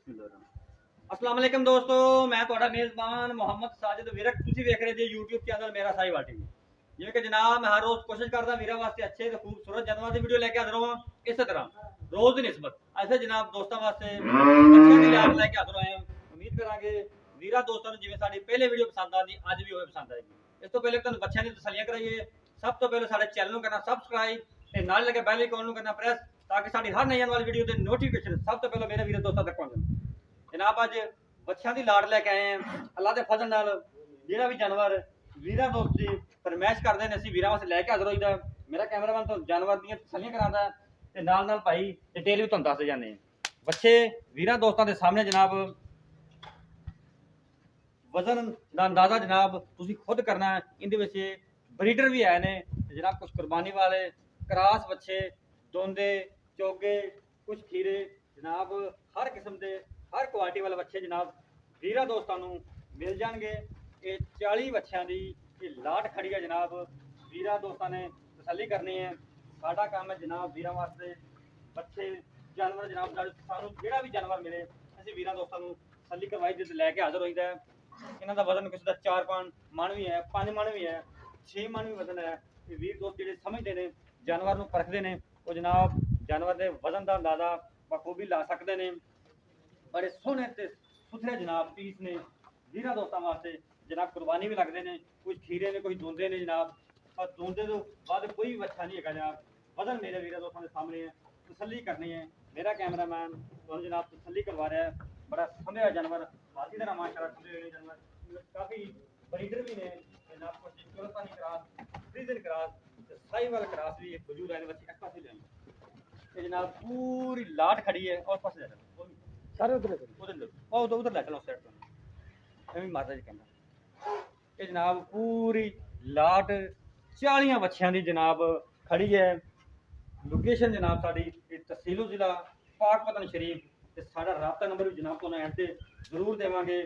अस्सलाम वालेकुम दोस्तों, मैं ਤੁਹਾਡਾ ਮੇਜ਼ਬਾਨ ਮੁਹੰਮਦ ਸਾजिद ਵਿਰਕ। ਤੁਸੀਂ ਵੇਖ ਰਹੇ ਜੀ YouTube ਚੈਨਲ ਮੇਰਾ ਸਾਈਵਾਲ ਟੀਵੀ। ਜਿਵੇਂ ਕਿ ਜਨਾਬ ਮੈਂ ਹਰ ਰੋਜ਼ ਕੋਸ਼ਿਸ਼ ਕਰਦਾ ਵੀਰਾਂ ਵਾਸਤੇ ਅੱਛੇ ਤੇ ਖੂਬਸੂਰਤ ਜਾਨਵਰਾਂ ਦੀ ਵੀਡੀਓ ਲੈ ਕੇ ਹਾਜ਼ਰ ਹਾਂ। ਇਸੇ ਤਰ੍ਹਾਂ ਰੋਜ਼ ਦੀ ਨਿਸਬਤ ਐਸੇ ਜਨਾਬ ਦੋਸਤਾਂ ਵਾਸਤੇ ਅੱਛੇ ਦੀ ਲਿਆਦ ਲੈ ਕੇ ਹਾਜ਼ਰ ਹੋਏ ਹਾਂ। ਉਮੀਦ ਕਰਾਂਗੇ ਵੀਰਾਂ ਦੋਸਤਾਂ ਨੂੰ ਜਿਵੇਂ ਸਾਡੀ ਪਹਿਲੇ ਵੀਡੀਓ ਪਸੰਦ ਆਉਂਦੀ ਅੱਜ ਵੀ ਹੋਵੇ ਪਸੰਦ ਆਏਗੀ। ਇਸ ਤੋਂ ਪਹਿਲੇ ਤੁਹਾਨੂੰ ਬੱਚਿਆਂ ਦੀ ਤਸੱਲੀਆਂ ਕਰਾਈਏ। ਸਭ ਤੋਂ ਪਹਿਲੇ ਸਾਡੇ ਚੈਨਲ ਨੂੰ ਕਰਨਾ ਸਬਸਕ੍ਰਾਈਬ ਤੇ ਨਾਲ ਲੱਗੇ ਬੈਲ ਆਈਕਨ ਨੂੰ ਕਰਨਾ ਪ੍ਰੈਸ ਤਾਂ ਕਿ ਸਾਡੀ ਹਰ ਨਈ ਆਉਣ ਵਾਲੀ ਵੀਡੀਓ ਦੇ ਨੋਟੀਫਿਕੇਸ਼ਨ ਸਭ ਤੋਂ ਪਹਿਲਾਂ ਮੇਰੇ ਵੀਰਾਂ ਦੋਸਤਾਂ ਤੱਕ ਪਹੁੰਚਣ। जनाब अज बच्चों की लाड़ लैके आए हैं अल्लाह के फजल नाल जिहड़ा भी जानवर वीरां दोस्त की फरमाइश करते हैं असीं वीरां वास्ते लैके हाज़र होईदा। मेरा कैमरामैन तो जानवर दी तसल्लियां करांदा ते नाल भाई डिटेल भी तुहानूं दसदे जांदे हैं। बच्चे वीरां दोस्तां दे सामने जनाब वजन का अंदाज़ा जनाब तुसीं खुद करना है। इहदे विच ब्रीडर भी है ने जनाब, कुछ कुर्बानी वाले क्रॉस बच्चे दोंदे चोगे कुछ खीरे जनाब हर किस्म के हर क्वालिटी वाले बच्चे जनाब वीरां दोस्तां नूं मिल जाएंगे। ये 40 बच्चों की ये लाट खड़ी है जनाब, वीरां दोस्तां ने तसल्ली करनी है। साडा काम है जनाब वीरां वास्ते बच्चे जानवर जनाब सानूं जिहड़ा भी जानवर मिले असीं वीरां दोस्तां नूं तसल्ली करवाई ते लैके हाज़र होईदा है। इन्हां दा वजन किसी दा 4 मन भी है, 5 मन भी है, 6 मन भी वजन है। ये वीर दोस्त जिहड़े समझदे ने जानवर नूं परखदे ने वो जनाब जानवर के वजन का अंदाज़ा बखूबी ला सकते हैं। बड़े सोहने ते सुथरे जनाब पीस ने वीरां दोस्तां वास्ते जनाब कुर्बानी भी लगते हैं। कुछ खीरे ने कुछ दोंदे ने जनाब, पर दोंदे तो बाद कोई भी अच्छा नहीं है जनाब। वजन मेरे वीरां दोस्तां के सामने है, तसल्ली करनी है। मेरा कैमरामैन तो जनाब तसल्ली करवा रहा है। बड़ा समझा जानवर बाकी तरह माशाल्लाह समझे हुए जानवर काफ़ी ब्रीडर भी ने जनाब, कुछ सुल्तानी क्रॉस फ्रीजन क्रॉस साहिवाल क्रॉस भी वजूद है बच्चे एक पास ले जनाब पूरी लाट खड़ी है और पास ले सारे उधर उधर लैके लो साइड तो माता जी कहना ये जनाब पूरी लाट 40 बच्चों की जनाब खड़ी है। लोकेशन जनाब साड़ी तहसीलो जिला पाकपतन शरीफ ते साड़ा राबता नंबर भी जनाब तो एंड से जरूर देवांगे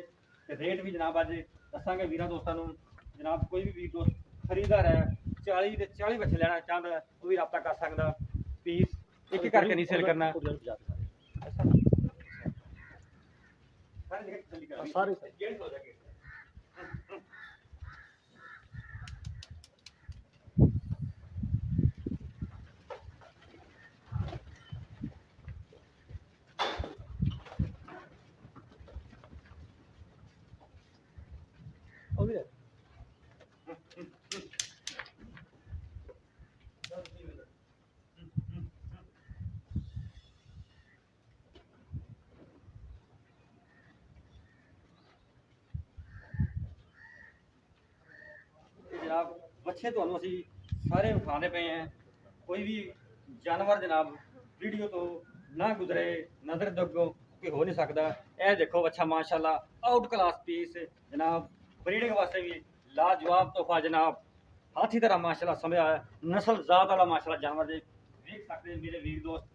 ते रेट भी जनाब अज दसांगे वीरां दोस्तां नूं। जनाब कोई भी वीर दोस्त खरीदार है 40 ते 40 बच्चे लेना चाहता है वो भी राबता कर सकदा। पीस एक एक करके नहीं सेल करना सारे जनाब बच्चे तो असी सारे उठाने पे हैं। कोई भी जानवर जनाब वीडियो तो ना गुजरे नजर दगो कोई हो नहीं सकता। यह देखो अच्छा माशाल्लाह आउट क्लास पीस जनाब, ब्रीडिंग वास्ते भी लाजवाब तोहफा जनाब। हाथी तरह माशाल्लाह समझा नस्ल जात वाला माशाल्लाह जानवर देख सकते हैं मेरे वीर दोस्त।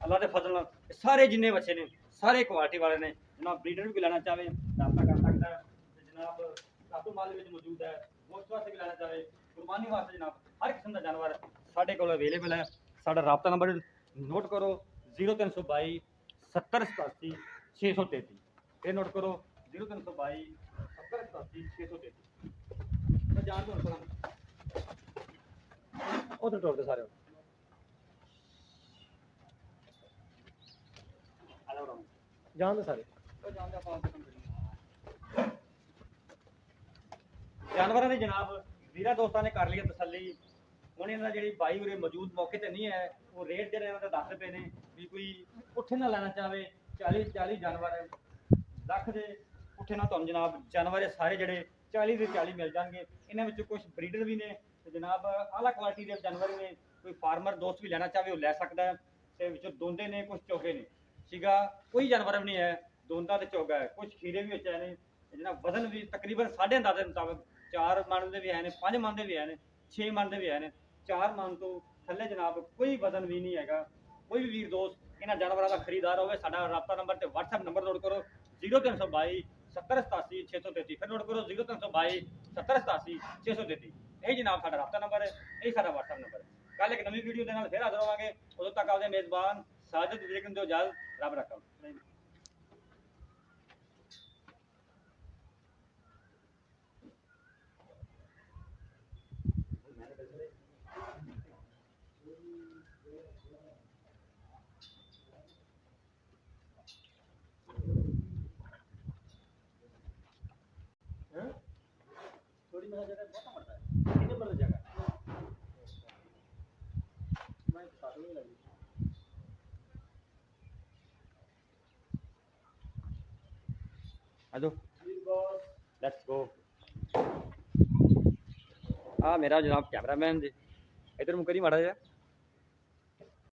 अल्लाह के फजल नाल सारे जिन्ने बच्चे ने सारे क्वालिटी वाले ने जनाब। ब्रीडर भी लाना चाहे रास्ता कर सकता है जनाब, काबू माल में मौजूद है। गोश्त वास्ते भी लाना चाहे कुर्बानी वास्ते जनाब हर किस्म का जानवर साढ़े को अवेलेबल है। साढ़ा राबता नंबर नोट करो 0322 70 87 633। ये नोट करो 0322 70 87 633। मैं जान दो उधर टोर दे सारे जान दे सारे जानवर ने जनाब वीरा दोस्तों ने कर लिया तसल्ली। हुण इन्हां दी जिहड़ी बाई उरे मौजूद मौके ते नहीं है वो रेट जिहड़े इन्हां दे दस रुपए ने भी कोई पुट्ठे ना लेना चाहे 40 जानवर लख दे पुट्ठे ना तुहानूं जनाब जानवर सारे जिहड़े 40 दे 40 मिल जाएंगे। इन्हां विच कुछ ब्रीडर भी ने ते जनाब आला क्वालिटी दे जानवर ने कोई फार्मर दोस्त भी लेना चाहे वो लै सकदा है। ते विचों दोंदे ने कुछ चोगे ने सीगा कोई जानवर भी नहीं है दोंदा ते चोगा है। कुछ खीरे भी बचे ने जनाब, वजन भी तकरीबन साढ़े अंदाजे मुताबिक 4 मन के भी है, 5 मन के भी है, 6 मन के भी है, 4 मन तो थले जनाब कोई वजन भी नहीं है। कोई भी वीर दोस्त इन्होंने जानवरों का खरीदार हो साडा राबता नंबर ते व्हाट्सएप नंबर नोट करो 0322 70 87 633। फिर नोट करो 0322 70 87 633। यही जनाब साडा राबता नंबर है, यही साडा व्हाट्सएप नंबर है। कल एक नवी वीडियो के नाल फिर हाजिर होवांगे। उदों तक आपदे मेज़बान साजिद विरक नूं इजाज़त, रब रखा। कितने नंबर की जगह मैं बता दूंगा लगी हेलो लेट्स गो आ मेरा जनाब कैमरामैन जी इधर मुकरी माड़ा जा